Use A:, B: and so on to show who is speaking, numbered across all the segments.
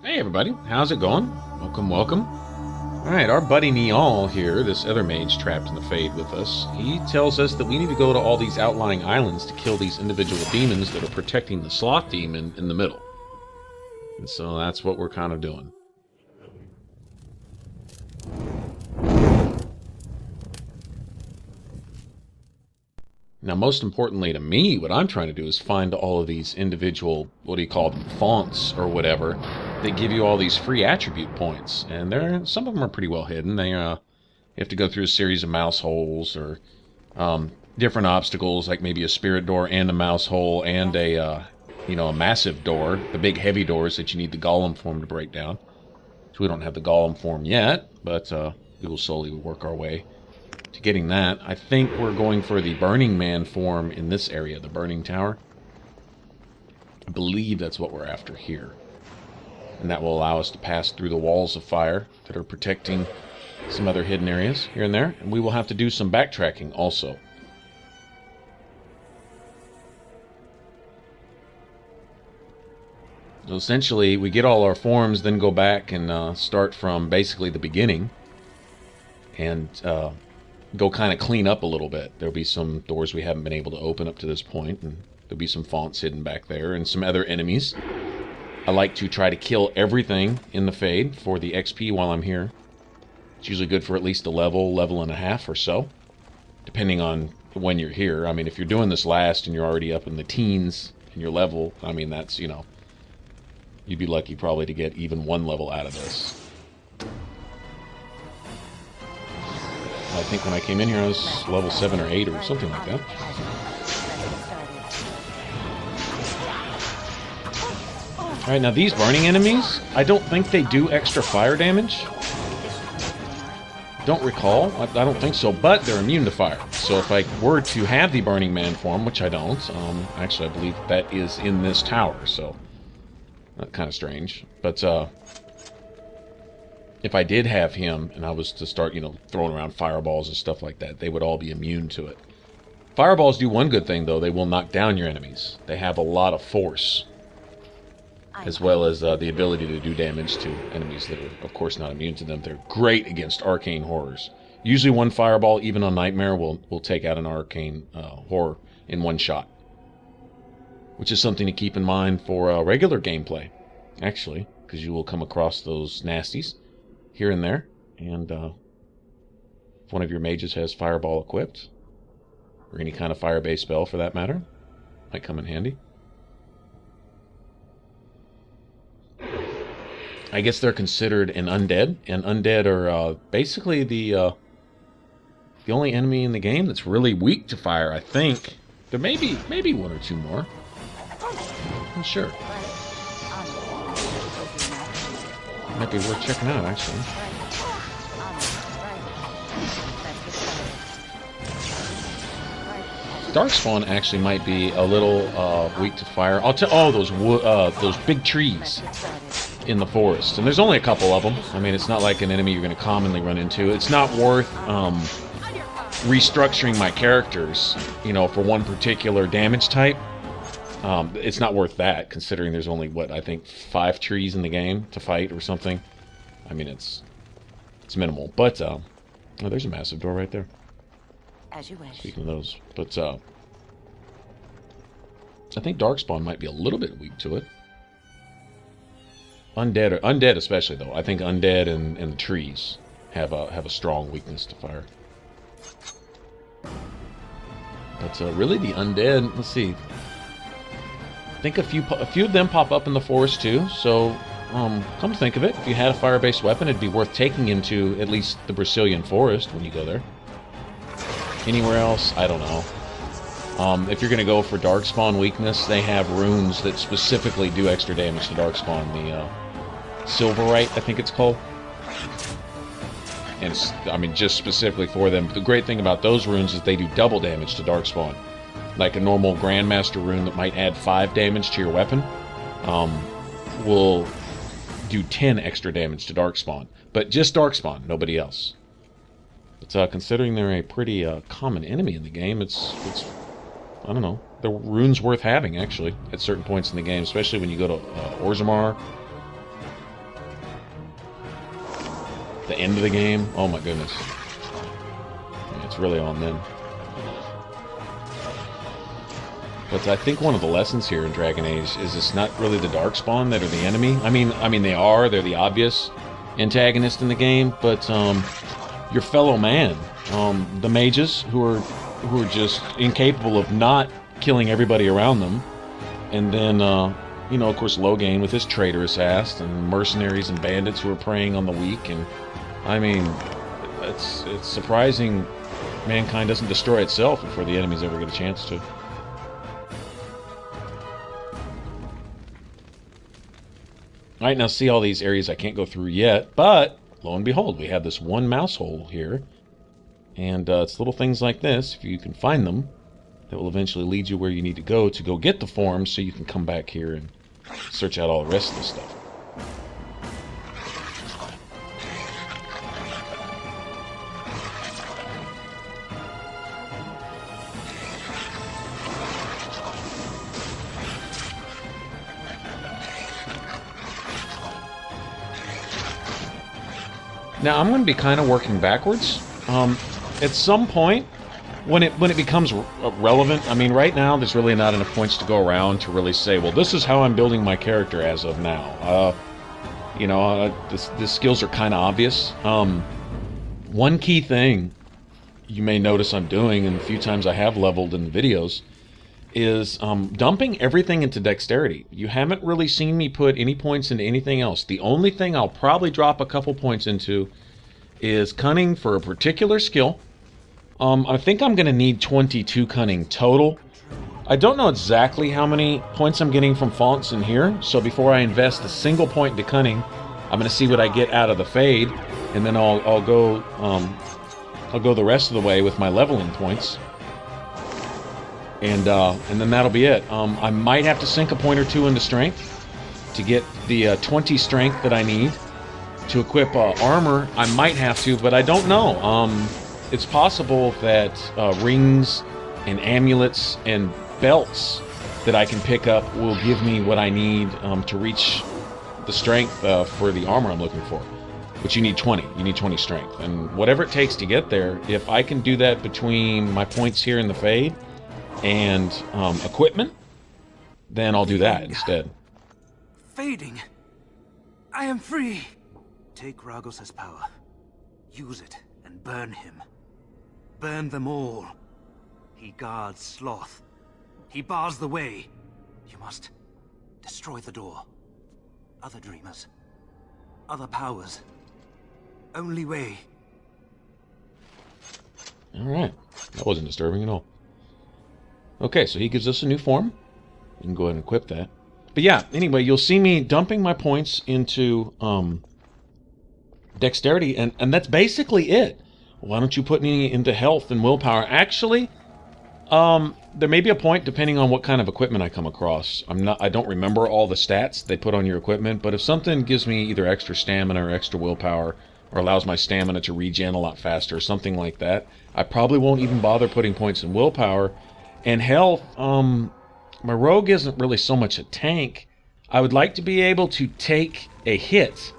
A: Hey everybody, how's it going? Welcome, welcome. Alright, our buddy Niall here, this other mage trapped in the Fade with us, he tells us that we need to go to all these outlying islands to kill these individual demons that are protecting the sloth demon in the middle. And so that's what we're kind of doing. Now, most importantly to me, what I'm trying to do is find all of these individual, what do you call them, fonts or whatever, that give you all these free attribute points. And some of them are pretty well hidden. You have to go through a series of mouse holes or different obstacles, like maybe a spirit door and a mouse hole and a massive door, the big heavy doors that you need the golem form to break down. So we don't have the golem form yet, but we will slowly work our way to getting that. I think we're going for the Burning Man form in this area, the Burning Tower. I believe that's what we're after here. And that will allow us to pass through the walls of fire that are protecting some other hidden areas here and there. And we will have to do some backtracking also. So essentially, we get all our forms, then go back and start from basically the beginning. And go kind of clean up a little bit. There'll be some doors we haven't been able to open up to this point, and there'll be some fonts hidden back there, and some other enemies. I like to try to kill everything in the Fade for the XP while I'm here. It's usually good for at least a level and a half or so, depending on when you're here. I mean, if you're doing this last and you're already up in the teens in your level, I mean, that's, you'd be lucky probably to get even one level out of this. I think when I came in here I was level 7 or 8 or something like that. Alright, now these burning enemies, I don't think they do extra fire damage. Don't recall. I don't think so, but they're immune to fire. So if I were to have the Burning Man form, which I don't, actually I believe that is in this tower, so that's kind of strange. But if I did have him and I was to start, throwing around fireballs and stuff like that, they would all be immune to it. Fireballs do one good thing, though. They will knock down your enemies. They have a lot of force, as well as the ability to do damage to enemies that are, of course, not immune to them. They're great against arcane horrors. Usually one fireball, even on Nightmare, will take out an arcane horror in one shot, which is something to keep in mind for regular gameplay, actually, because you will come across those nasties here and there, and if one of your mages has fireball equipped, or any kind of fire-based spell for that matter, might come in handy. I guess they're considered an undead, and undead are basically the only enemy in the game that's really weak to fire. I think there may be one or two more. I'm not sure. Might be worth checking out, actually. Darkspawn actually might be a little weak to fire. Those big trees in the forest, and there's only a couple of them. I mean, it's not like an enemy you're going to commonly run into. It's not worth restructuring my characters, for one particular damage type. It's not worth that, considering there's only, I think 5 trees in the game to fight or something. I mean, it's minimal. But, oh, there's a massive door right there.
B: As you wish.
A: Speaking of those. But, I think Darkspawn might be a little bit weak to it. Undead especially, though. I think Undead and the trees have a strong weakness to fire. But, really the Undead, let's see. I think a few of them pop up in the forest too, so come to think of it, if you had a fire-based weapon, it'd be worth taking into at least the Brazilian forest when you go there. Anywhere else, I don't know. If you're going to go for Darkspawn weakness, they have runes that specifically do extra damage to Darkspawn. The Silverite, I think it's called. And it's, just specifically for them. The great thing about those runes is they do double damage to Darkspawn. Like a normal Grandmaster rune that might add 5 damage to your weapon, will do 10 extra damage to Darkspawn. But just Darkspawn, nobody else. But considering they're a pretty common enemy in the game, it's I don't know, the rune's worth having, actually, at certain points in the game, especially when you go to Orzammar, the end of the game, oh my goodness. Yeah, it's really on then. But I think one of the lessons here in Dragon Age is it's not really the Darkspawn that are the enemy. I mean they're the obvious antagonist in the game, but your fellow man, the mages who are just incapable of not killing everybody around them, and then you know, of course, Logain with his traitorous ass, and mercenaries and bandits who are preying on the weak. And I mean, it's surprising mankind doesn't destroy itself before the enemies ever get a chance to. Alright, now see all these areas I can't go through yet, but lo and behold, we have this one mouse hole here. And it's little things like this, if you can find them, that will eventually lead you where you need to go get the forms, so you can come back here and search out all the rest of this stuff. Now I'm going to be kind of working backwards. At some point, when it becomes relevant, I mean, right now there's really not enough points to go around to really say, well, this is how I'm building my character as of now. You know, the skills are kind of obvious. One key thing you may notice I'm doing, and the few times I have leveled in the videos, is dumping everything into dexterity. You haven't really seen me put any points into anything else. The only thing I'll probably drop a couple points into is cunning for a particular skill. I think I'm going to need 22 cunning total. I don't know exactly how many points I'm getting from fonts in here, so before I invest a single point into cunning, I'm going to see what I get out of the fade, and then I'll go the rest of the way with my leveling points. And then that'll be it. I might have to sink a point or two into strength to get the 20 strength that I need to equip armor. I might have to, but I don't know. It's possible that rings and amulets and belts that I can pick up will give me what I need to reach the strength for the armor I'm looking for. But you need 20. You need 20 strength. And whatever it takes to get there, if I can do that between my points here in the fade and equipment, then I'll do that instead.
C: Fading. I am free. Take Ragos' power. Use it and burn him. Burn them all. He guards Sloth. He bars the way. You must destroy the door. Other dreamers. Other powers. Only way.
A: Alright. That wasn't disturbing at all. Okay, so he gives us a new form. We can go ahead and equip that. But yeah, anyway, you'll see me dumping my points into dexterity, and that's basically it. Why don't you put me into health and willpower? Actually, there may be a point depending on what kind of equipment I come across. I don't remember all the stats they put on your equipment, but if something gives me either extra stamina or extra willpower, or allows my stamina to regen a lot faster, or something like that, I probably won't even bother putting points in willpower. And health, my rogue isn't really so much a tank. I would like to be able to take a hit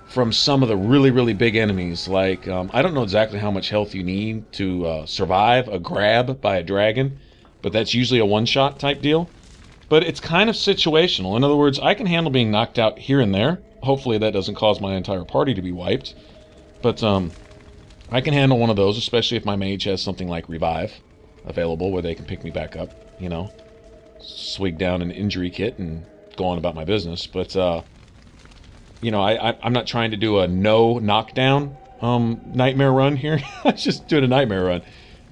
A: from some of the really, really big enemies. Like, I don't know exactly how much health you need to survive a grab by a dragon, but that's usually a one-shot type deal. But it's kind of situational. In other words, I can handle being knocked out here and there. Hopefully that doesn't cause my entire party to be wiped. But I can handle one of those, especially if my mage has something like Revive available where they can pick me back up, you know. Swig down an injury kit and go on about my business. But, you know, I'm not trying to do a no knockdown nightmare run here. I'm just doing a nightmare run.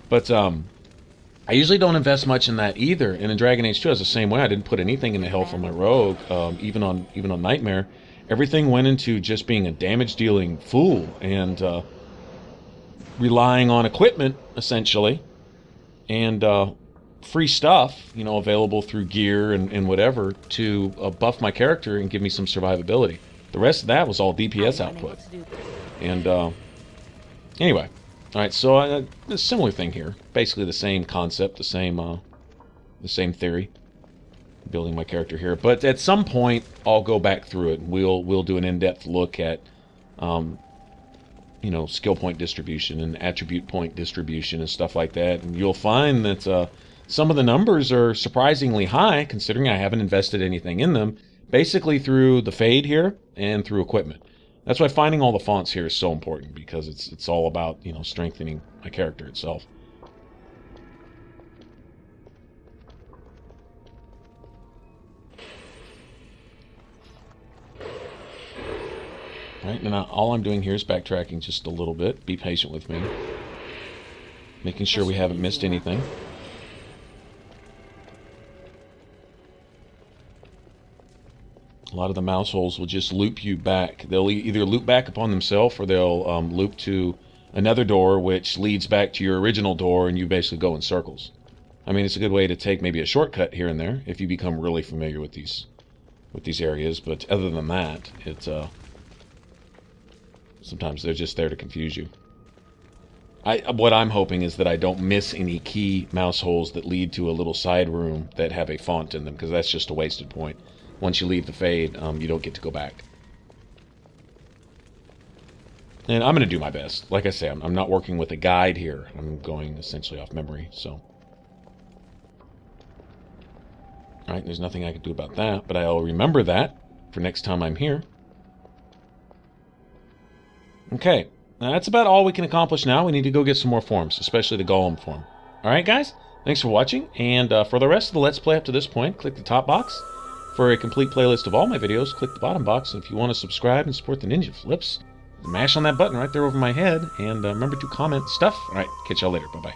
A: But I usually don't invest much in that either. And in Dragon Age 2, I was the same way. I didn't put anything in the health on my rogue, even on Nightmare. Everything went into just being a damage-dealing fool and relying on equipment, essentially, and free stuff, you know, available through gear and whatever to buff my character and give me some survivability. The rest of that was all DPS output. And anyway, all right. So a similar thing here, basically the same concept, the same theory. Building my character here, but at some point I'll go back through it and we'll do an in-depth look at you know, skill point distribution and attribute point distribution and stuff like that. And you'll find that some of the numbers are surprisingly high, considering I haven't invested anything in them, basically through the fade here and through equipment. That's why finding all the fonts here is so important, because it's all about, you know, strengthening my character itself. Right, now all I'm doing here is backtracking just a little bit. Be patient with me. Making sure we haven't missed anything. A lot of the mouse holes will just loop you back. They'll either loop back upon themselves, or they'll loop to another door, which leads back to your original door, and you basically go in circles. I mean, it's a good way to take maybe a shortcut here and there if you become really familiar with these areas. But other than that, it's sometimes they're just there to confuse you. What I'm hoping is that I don't miss any key mouse holes that lead to a little side room that have a font in them, because that's just a wasted point. Once you leave the fade, you don't get to go back. And I'm going to do my best. Like I say, I'm not working with a guide here. I'm going essentially off memory, so. Alright, there's nothing I can do about that, but I'll remember that for next time I'm here. Okay, now that's about all we can accomplish now. We need to go get some more forms, especially the Golem form. Alright guys, thanks for watching, and for the rest of the Let's Play up to this point, click the top box. For a complete playlist of all my videos, click the bottom box, and if you want to subscribe and support the Ninja Flips, mash on that button right there over my head, and remember to comment stuff. Alright, catch y'all later, bye-bye.